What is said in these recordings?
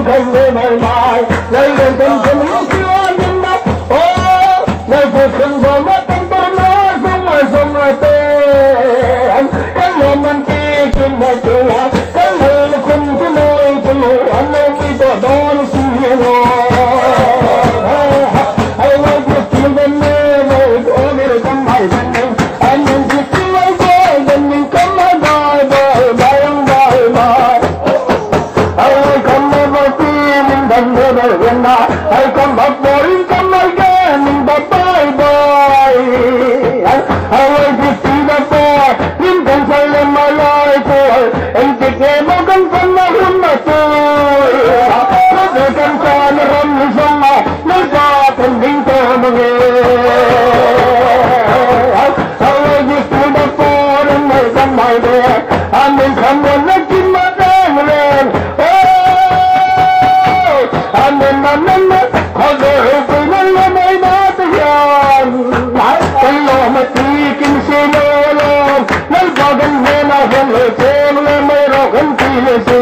không về mãi mãi lời lên tình tình chưa nhưng mà lời cuộc tình vừa mất tâm tôi nó xong rồi tên cái người mình kia trên đời chùa cái người nó không có nơi cho người anh em đi tỏ đó nó xin nghe rồi ai nói cuộc tình bên mê rồi có người tâm hại bên em anh em chỉ cứ lấy vô bên mình cấm hết rồi ai không mơ mơ kia mình đừng mơ đời bên đó ai không bật bối không nói ghê mình bật bye bye ai chỉ chỉ đã qua nhưng cần phải lên mà lời tôi anh chỉ nghe mong con phân nó không mà tôi nó để con cho nó râm như sông mà nó cho thành vinh tôi mà nghe ai chỉ chỉ đã qua đến ngày con mày đẹp anh mình không muốn nó chín mất em lên anh mình họ rồi từ nó lên đây nó tới giờ cái lò mà tí kinh xe lô lô nó vào gần nghe nào gần lời xem lên mây rồi gần tí lời xe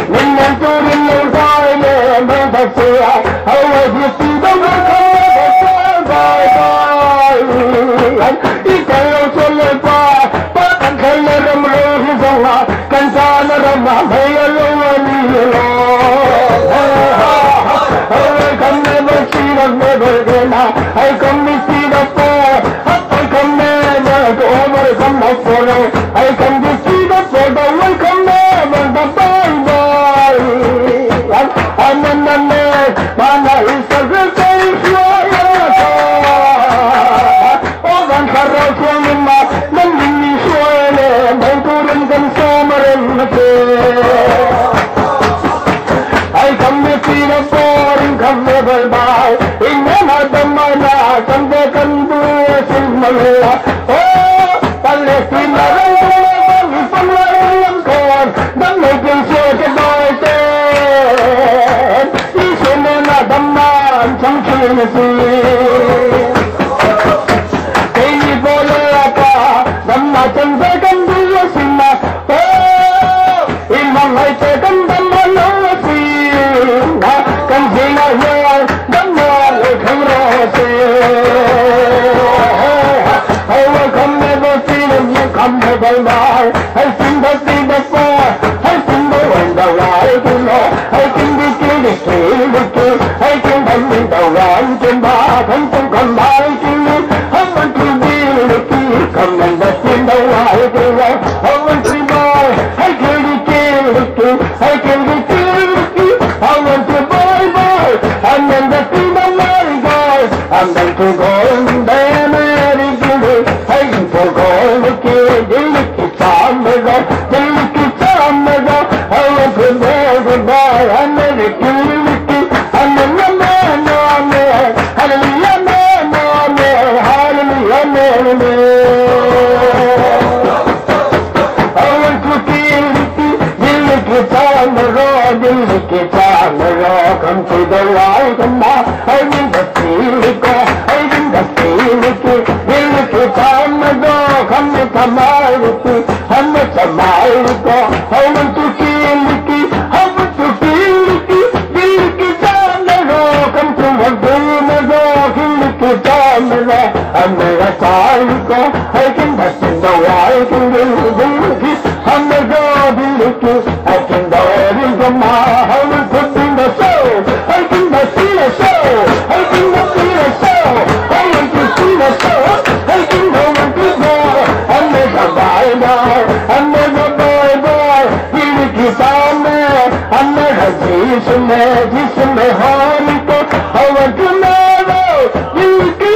mình đang cho đến lâu dài nè mình thật sự hầu ai việc gì đâu có không bye bye đi theo lâu cho lên qua bắt anh thấy lên râm rơ khi dòng là cần xa nó râm mà mấy ở lâu anh đi lo come never see the never again. I come to see the fire. I come never to overcome my sorrow. I come to see the photo. I come never to bye bye. And then the man, man, is the real thing. Oh, one carol from him, then we swear, then couldn't come summer in the day. I come to see the foreign come never by. In another manner, come they can do a similar. Oh, Palestine, from London, then they can say goodbye. He's in another man, some Tennessee. Baby, Bolapa, the Martin, they can do a similar. Oh, in my life, they can do can see my world, the more we can I will come never see them, you come never by. I sing the sea before, I sing the wind the right to know. I can be killed, I can come in the one can back and come by to you. I want to be with you, come and let in the right to know. I want to buy, I can be killed with you, I can be killed with you. I want to and then the freedom Mary goes, and then to go and then Mary goes. I can forgo the kid, the little charm the go, the little charm the go. I want to go goodbye, and then the kid, and then the man on there, hallelujah, man on there, hallelujah, man. I want to kill the little charm the road, the little charm the road, come to the light and now I need the feeling, I need the feeling, the time ago, come with a mile, come with a mile ago, I want to feel it, I want to feel it, time ago, come to a dream ago, feel it, time ago, I'm never sorry ago, I can bust in the white and the I'm the God, I can go in the mouth, I will put in the soul, I can see the soul, I can see the soul, I want to see the soul, I can go and do more, and make a Bible, and make a Bible, give it to someone, and make a Jesus, in the Holy Ghost, I want to know, you do,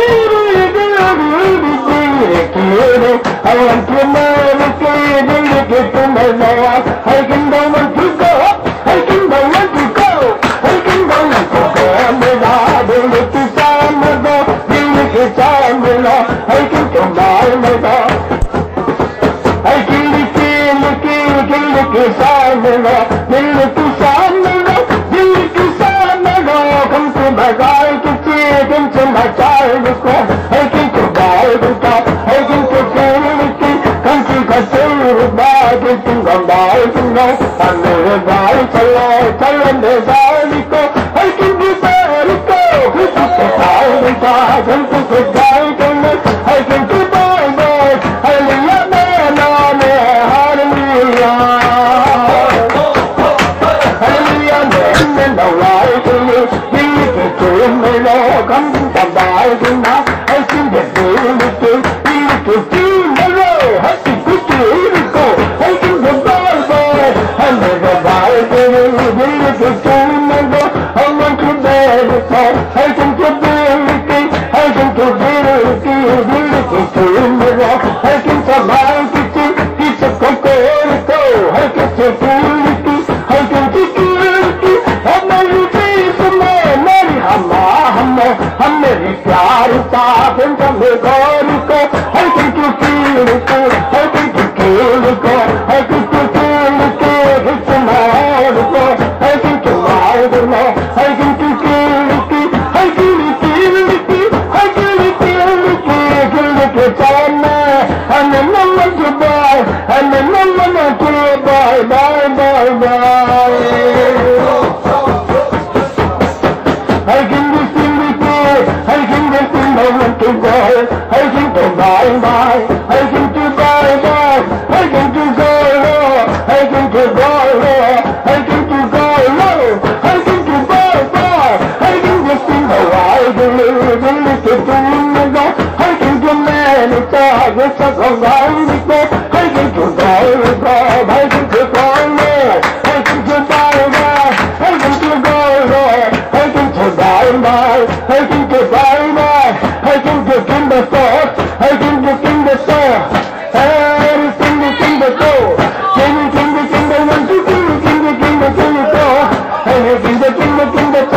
I want to know the kid, you get to my life, I can go and to go, I can go and to go, I can go and to go, and the little time ago, the little time ago, I can come by my God. I can look time ago, the little time ago, the little time ago, come to my God, to see it into my child, I can go by the top, I can go to the king, come to the soul of God, còn đại cũng đâu anh người gái chạy lên để giải đi cô hãy kiếm đi xe đi cô cứ thích cái trái đi ta chẳng cứ thích cái này hãy kiếm đi bye bye hãy lên nhớ mẹ nó mẹ hallelujah hallelujah nên đầu lại tôi đi cái chuyện này nó không tạm đại tôi nói hãy xin đẹp đi cái chuyện này rồi hãy xin cứ chuyện đi cô hãy xin được bye bye hãy để bye tôi đi cái chuyện này đó I want to be the top I can to be the I can to be the to the rock I can survive it's a cocoa I can to be I can to be I'm not ready for me हम मेरी प्यार साफन का बेकार को I can to feel it I can to kill it I can to feel it it's a mad ko I can to ride it I can to kill it I can to feel it I can to feel it chana and then no one to buy and then no one to buy bye I can do things I can do things I want to buy I can to buy I can to buy I can to go I can to go I can to go I can to buy I can do things I can live to do I can do many things I can buy I can to buy I can to go I can to buy I can to go I can to buy I can to buy I can to in the store I can to in the store everything is in the store everything is in the one to in the store everything is in the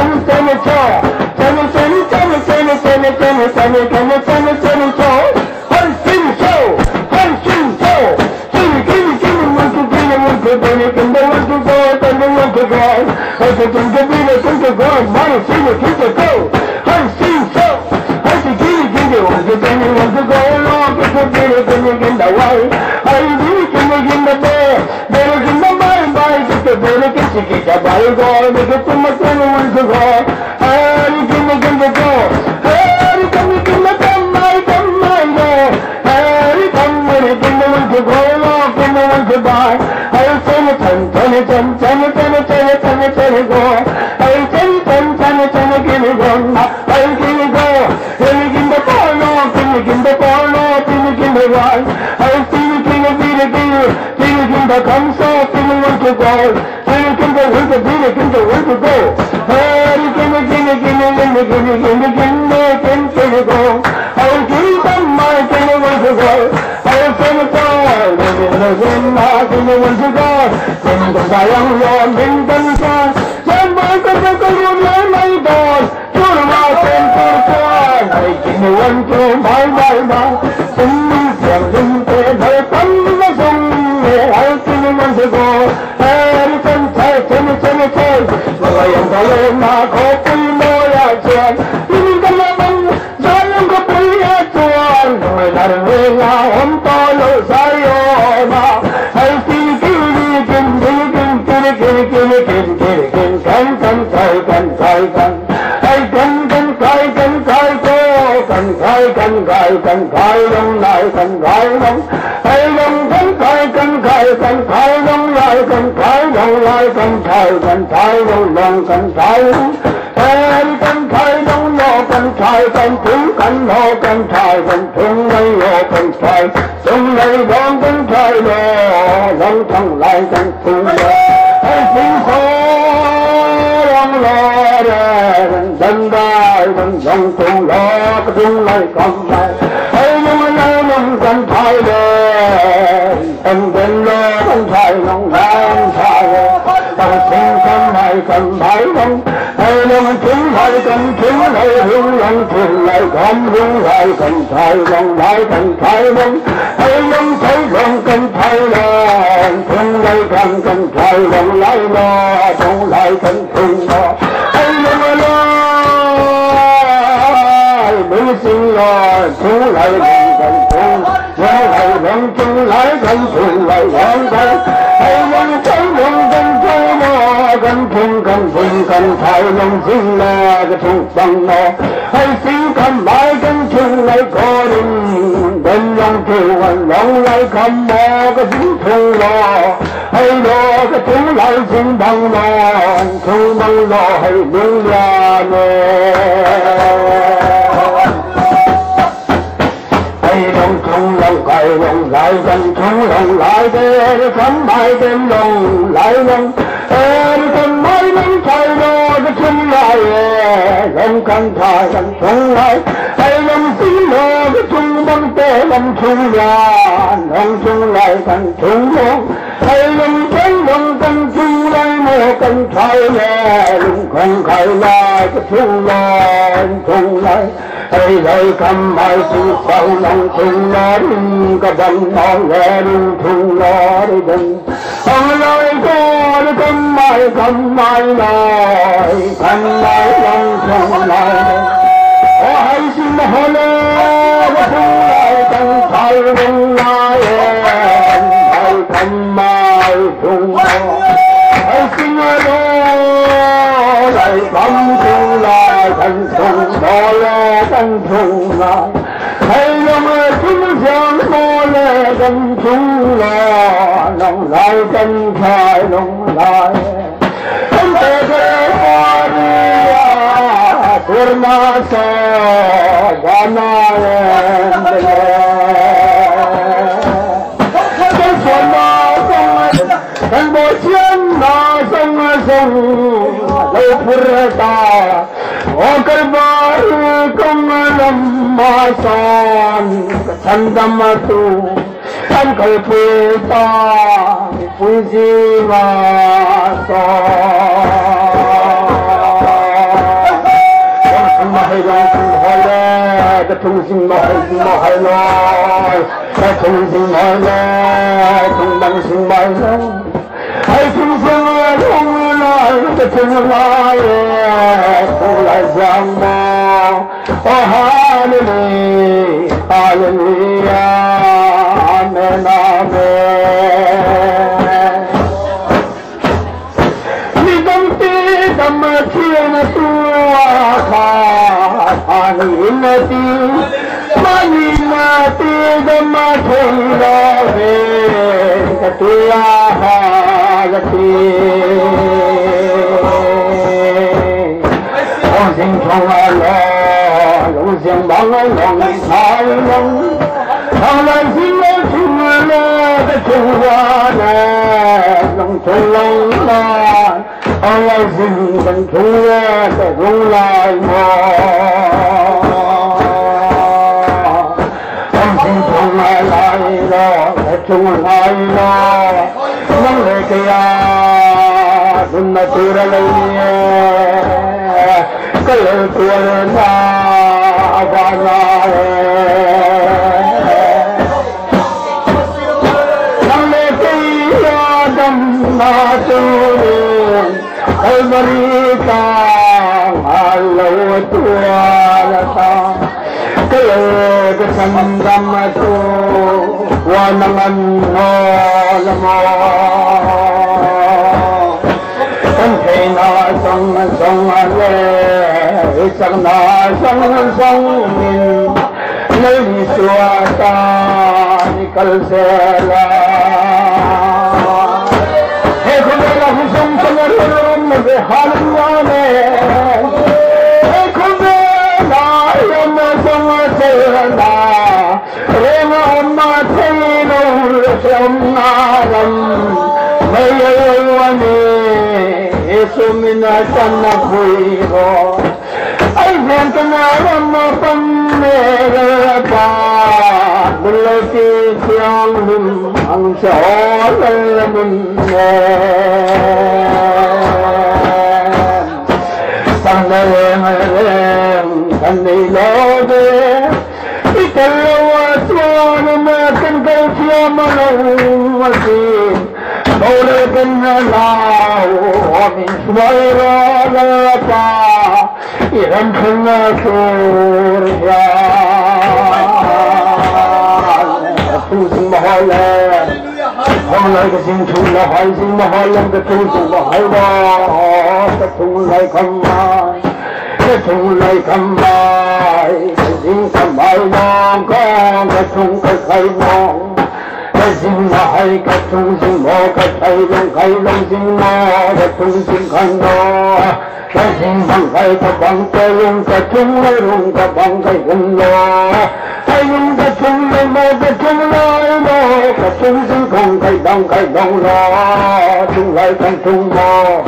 lại ai lòng cháy lòng gần cháy nó gần phun thái lòng xin là cái thùng bằng nó hay xin cầm mãi gần chung lại có đình bên lòng kêu anh lòng lại cầm mò cái dính thùng lo hay lo cái thùng lại xin bằng nó thùng bằng nó hay đừng là nè thùng lòng cài lòng lại gần thùng lòng lại để cắm mai bên lòng lại lòng cầm mai bên trái nó cái thùng lại lòng cần thải gần thùng lại hay lòng xin nó cái thùng bằng tê lòng thùng lại gần thùng lòng hay lòng cháy lòng cần thùng lại mồ cần thải lòng cần khai lại cái thùng lại hay lại cầm mai xin sau lòng thùng nó cái đầm nó nghe thùng nó đi đừng ông lại có cầm mai lại lòng thùng lại hay xin hỏi cái thùng lại cần thay lòng lại hay cầm mai thùng nó hay xin hỏi lại cầm thùng lại cần thùng nó cần thùng lại hay lòng thùng giang mô lệ cần thùng lòng lại cần thay lòng lại không thể qua đi Purna sa ganayen Kan sona song kan bochian na song Lo purta O kalbar kong lamasan Sandamatu Kan kalpita Pujiva sa cái thùng sinh mỏi loi cái thùng sinh mỏi loi thùng bằng sinh mỏi loi hay thùng sinh loi cái thùng loi thùng lại giang mò oh hallelujah hallelujah amen amen ni dam ti dam thiên tua kha Manimati dhamma thela ve katuya halati Om sing thonga lo Om sing banga long thai long Thala sing lo thunga lo katuya long thong la Allah sing ban thunga thong lai mo chung lai lo nang le kya sunna tura lai kal tura na avana nang le kya dam na tura al marita allo tura ta kal sandam tu wanangan lamo kan na song ale isang na song min nay suata nikal sela he khudela husum samarum me halwane he khudela yam song sela rema amma thelo samnaram mayawani esumina sanna khuiro ai ventana ramma pammera pa bulati syangum angshalamun sannaram sannilobe Italawa makan kau manusin boleh kenal amin suara lapa iram kena surga tu sembahyang 后来个心出了海心了海两个中出了海哇，个从来看来，个从来看来，个心看来那个从个开望。cái sinh là hay cái trung sinh mô cái thầy long sinh mô cái trung sinh khăn mô cái sinh bằng cái bằng cái lung cái trung lấy lung cái bằng cái lung lô cái lung cái trung lấy mô cái trung lấy mô cái trung sinh không cái đồng lô trung lấy cái trung mô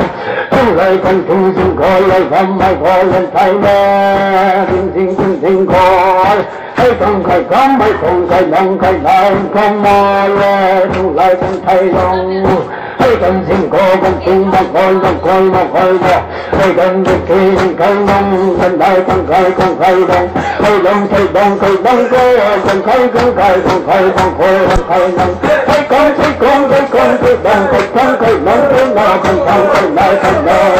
trung lấy cái trung sinh gọi lấy không ai gọi lên thầy mê sinh gọi hay không cái cắm hay không cái đồng cái đại không mơ trung lại không thay lòng hay cần xin cô con xin mà coi đó hay cần được khi cái mong cần đại con khai đồng hay đồng thay đồng cô con khai con khai đồng hay con thấy con cái đồng cái con cái mong cái nào con cái đại con đại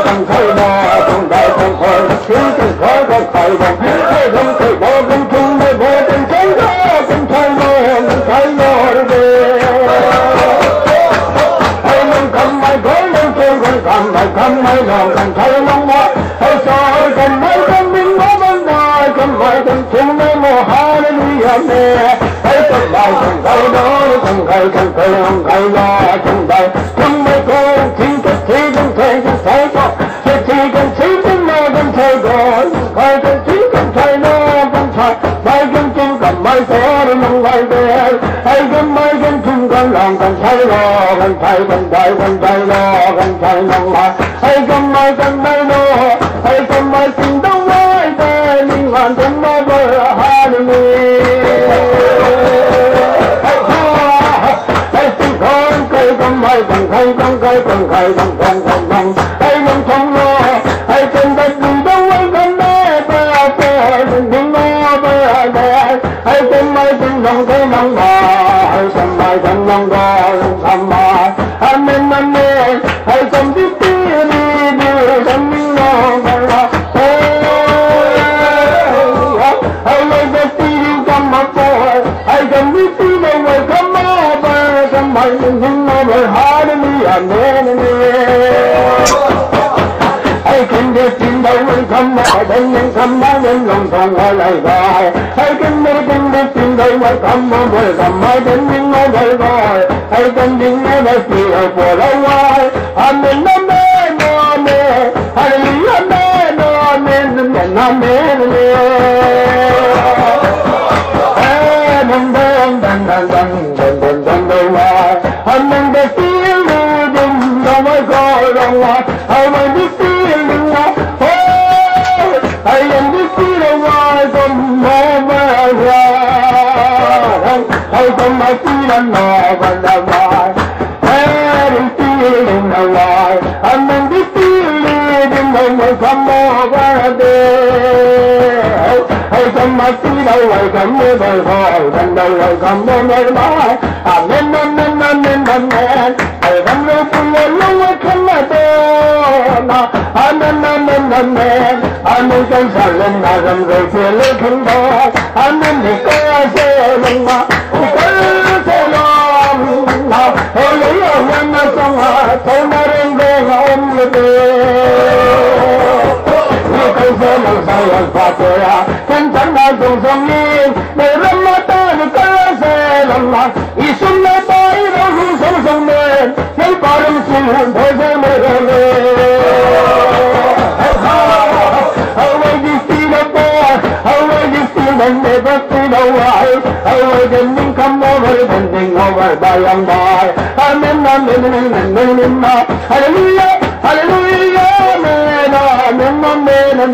con khai đó con đại con khai khiến con khai con khai đồng hay đồng thay bó con chung với bó con thấy đó con thay nó về hay mình cầm mai gói lên trên con cầm mai lòng con thấy lòng mắt hay sao cầm mai con mình có vấn đề cầm mai con chung với mồ hallelujah mẹ hay cầm mai con thấy đó con khai lo chung đây chung với con chính thức thì con thấy có thì con thấy con lo con thấy rồi khai con chỉ con thấy nó con thấy mai con chung cầm mai có để mong vai về hay con mai con chung con lòng con thấy lo con thấy con đại lo con thấy lòng mai hay con mai lo hay con mai tình đông mai về linh hoàn con mai về hallelujah hay tình con mai con thấy con khai hay con không lo hay con đất tình đông mai con mẹ về tình lo về hay con mai tình lòng cái lòng hay con mai con lòng thầm mai amen hay con biết tiếng đi con mình lo hay lấy cái tiếng con mặc hay con biết tiếng đâu người con mà con mai mình lo về hallelujah amen hay kinh đi tin đâu người không mà đến những không nói đến lòng thòng hỏi lời gọi hay kinh đi tin đâu người không mà người không nói đến những nói lời gọi hay kinh đi nghe lời kỳ ở của lâu ngoài amen amen amen hallelujah amen amen amen amen để tiếng đừng đâu mới gọi lòng ngoài hay mới biết tiếng đừng nói hay em biết tiếng đâu ngoài con mơ mơ hay con mai tiếng đàn nọ còn đàn ngoài hay đừng tiếng đừng đâu ngoài anh em biết tiếng đừng đâu ngoài con mơ mơ hay con mai tiếng đâu ngoài con mơ mơ còn đâu ngoài con mơ mơ nói amen amen amen amen hay con mơ mơ lâu không mà amen amen amen amen con sa lên mà gần rồi phía lên không đó amen thì có sẽ lên mà có sẽ lòng nào hồi lấy ở nhân nó xong hả thôi mà đến về ông người như cây xe lòng say ở phạt rồi à chân chắn đã dùng sông nhiên để lâm mà ta được có sẽ lòng mà ý xuân nó bay nó hương sông sông lên nếu có đêm xin hồn thôi sẽ mới rồi mình để bất cứ đâu ai ơi đừng những không nói với tình over by and by amen amen amen amen hallelujah hallelujah amen amen amen amen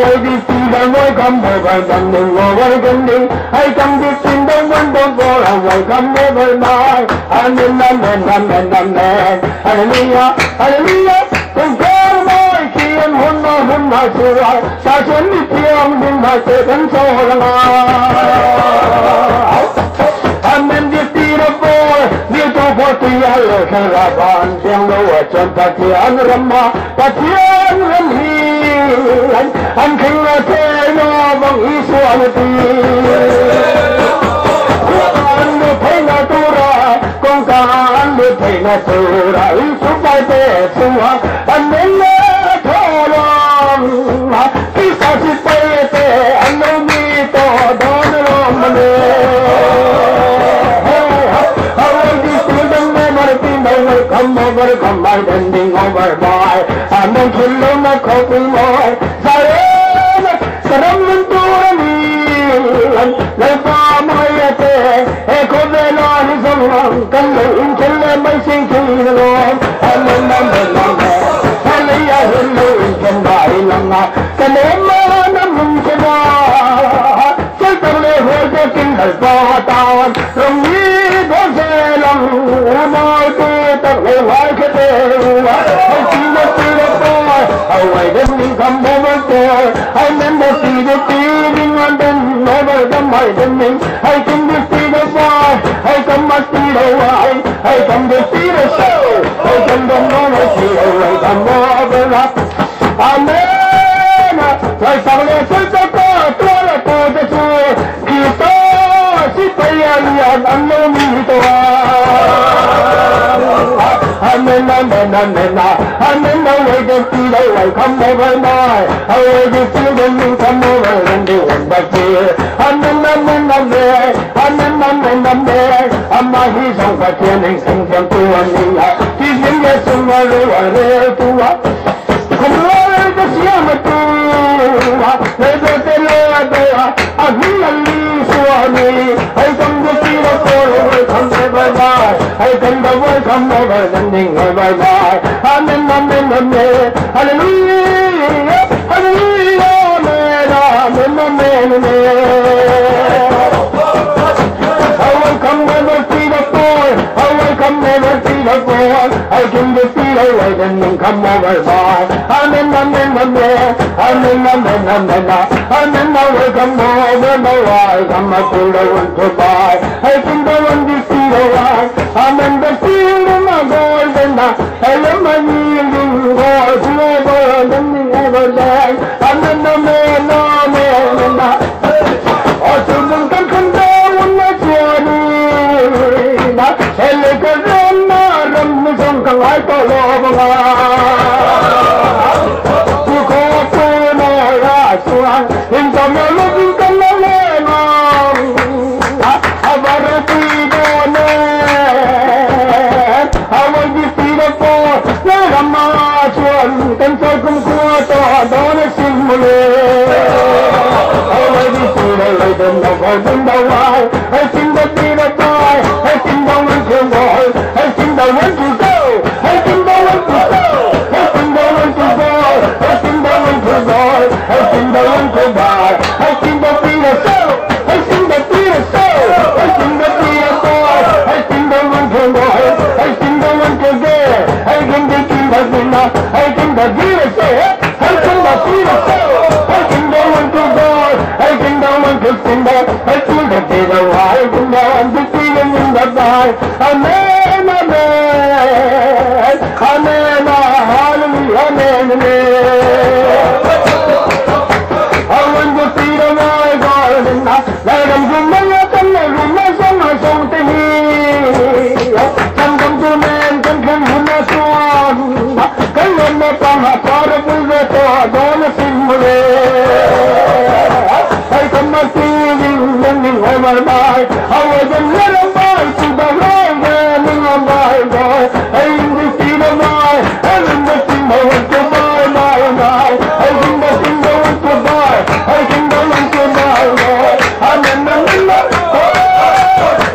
ơi đi tìm đâu mới không về vài lần đừng ngồi với gần đi hay không biết tìm đâu vẫn đâu có là vậy không nói với mai amen amen amen amen hallelujah hallelujah cùng con môi khi em hôn mà sửa lại ta chuẩn bị tiếng nhưng mà sẽ vẫn sâu là amen biết đi đâu voi biết cho voi thì ai ở cái là bàn tiếng đâu ở trên ta thì anh râm mà ta tiếng râm hi anh khinh là thế nó Iswati Kukaan Thena Tura Kongkaan Thena Tura Isupate Suha Anilla Tholam Kisa Sipete Anumito Donamane Come over, come by, bending over by. I'm on to learn a couple more. Sarena, Saramanturani, like Pamayate, Echo Venon is a long, come until my sinking along. And the number, and the Yahoo can buy Lama, the name of the Munchana. Certainly, we're getting the spot from me, I didn't come over there. I remember see the feeling and then never the mind. I can see the boy. I come to see the wife. I come to see the show. I come to know the show. I come over up. Amen. Like somebody says the God, to the soul. Kita si payan ang lumito. Amen, amen, amen. Amen, I wait to see the way come over by. I wait to see the moon come over and the wind back here. Amen, amen, amen. Amen, amen, amen. I'm not his own for turning things into a new life. He's in your tomorrow, I'm there to walk. Come on, the Siamatu. There's a Telea, a Hilali Swami. I come to see the soul, come over by. I come the world come over, landing over by. Amen, amen, amen. Hallelujah, hallelujah, amen, amen, amen. I will come never see the poor. I will come never see the poor. I can just see the light and then come over by. Amen, amen, amen. Amen, amen, amen. Amen, I will come over the wise. I'm a fool, I want to buy. I can go and see the wise. Amen, the field of my gold and I am my kneeling God, never and never die. Amen, amen, amen, amen. Oh, children come down on my journey. And like a run, run, some come like a love. To go to my restaurant, in some looking come along. About a feed on it. I want to see the poor. Let a march one. Can circum quarter. Don't simulate. I want to see the light in the world in the wild. I sing the beat of joy. I sing the one to boy. I sing the one to go. I sing the one to go. I sing the one to go. I sing the one to go. I sing the one to buy. I sing the beat of soul. I sing the beat of soul. I sing the beat of boy. I sing the one to boy. I sing the one to get. I sing the beat of dinner. I sing the beat of soul. I sing the beat of soul. I sing the one to God. I sing the one to sing the. I sing the beat of life. I sing the one to sing in the night. Amen, amen. Amen, hallelujah, amen, amen. I want to see the my God and let them do my something here. Come to man, come to my son. Come on, my father, father, don't simulate. I come to see you, landing over by. I was a little boy to the right, landing on my boy. I in the see the boy, I in the see the one to buy, my. I in the see the one to buy, I in the one to buy, boy. I'm in the middle.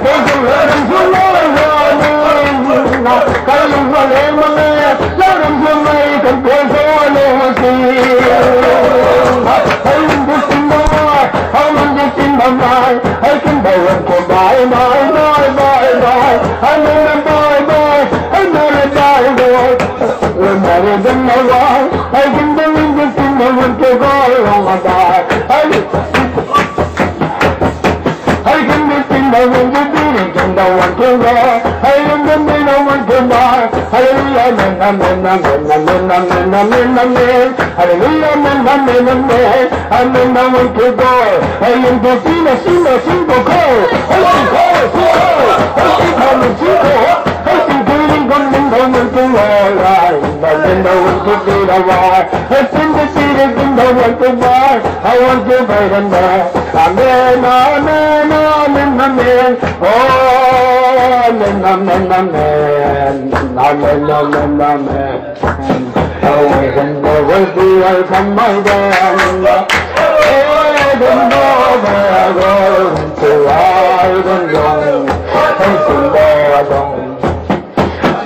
There's a letter to my name. Calling for him, let him to make a place for never see. I in the see the boy, I'm in the see the boy. I can buy one to buy, my. I'm in the boy, I'm not a boy. We're married in my wife. I can believe this thing, I want to go on my die. I can be seen, I want to do it, and I want to go. I am the man, I want to die. hallelujah men amen amen amen amen amen amen hallelujah men amen amen amen I want to go I am the single call I sing call I sing call I sing feeling good and going to all right but then I want to be the why I sing the city and I want to buy I want to buy and buy amen amen amen amen oh amen amen amen amen amen amen oh I can never be welcome my friend I don't know where I go to I don't know I don't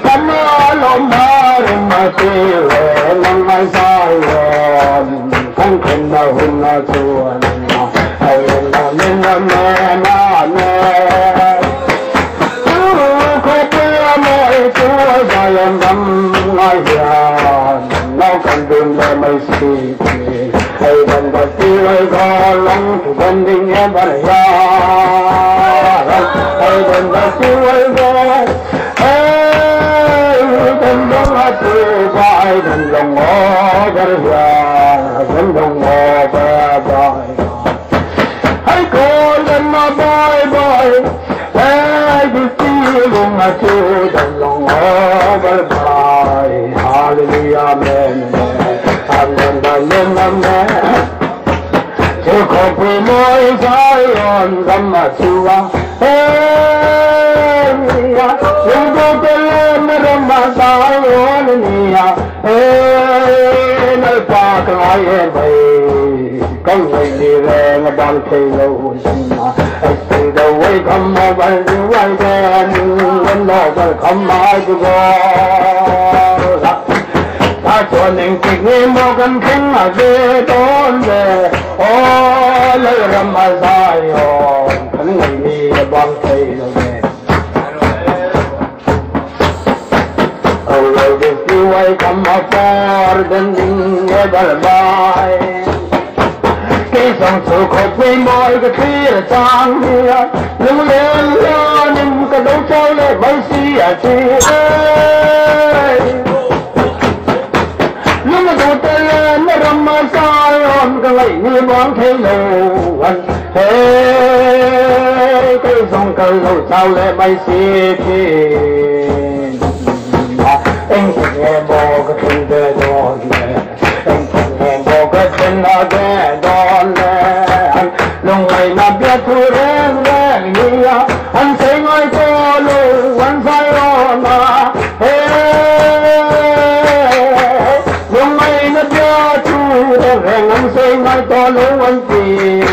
come on my fear and my sorrow không cần đâu nó chua hay là nên là mẹ nó mẹ có bữa mỗi chúa dài em đắm nói già nó cần đừng để mày xì hay đừng có tiêu có lắm thì bên đi em vẫn ya hay đừng có tiêu có đừng có tiêu vai đừng lòng ngó cái già đừng lòng ngó cái vai hãy cố lên mà bye bye hãy đi tìm mà chưa đừng lòng ngó cái vai hallelujah amen amen amen amen chưa có quên môi Zion gầm mà chưa yung tutulan na ramasayon niya nalpakayan ay kang may nireng abang kayo siya ay say the way come over the way then when over come my God ta cho nên kịch nghe mô gần khinh mà ghê đón về ô lấy ramasayon kang may nireng kayo if you wake up for then never buy cái dòng sự khổ quê mỏi cái khi là trang here đừng lên lo nhưng cái đấu trâu lại bay xì à chi lúc mà tụi ta lên nó râm mà sai ôm cái lấy như bóng thế lù anh cái dòng cái đấu trâu lại bay xì chi anh nghe bò cái tin về đón nè anh nghe bò cái tin ở đây đón nè anh lúc này mà biết thu đen đen như anh sẽ ngồi cho lu anh phải ôm mà lúc này nó biết thu đen anh sẽ ngồi cho lu anh tiền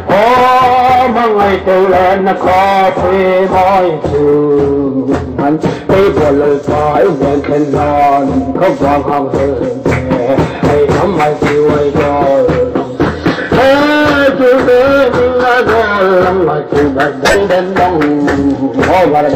ô mà ngày từ lên nó có thuê mỏi trường anh cái bộ lời phải nhận thân non không còn học hơn hay nắm mai chiều ai rồi chiều đến là rồi mà chiều đến đông ngó vào đời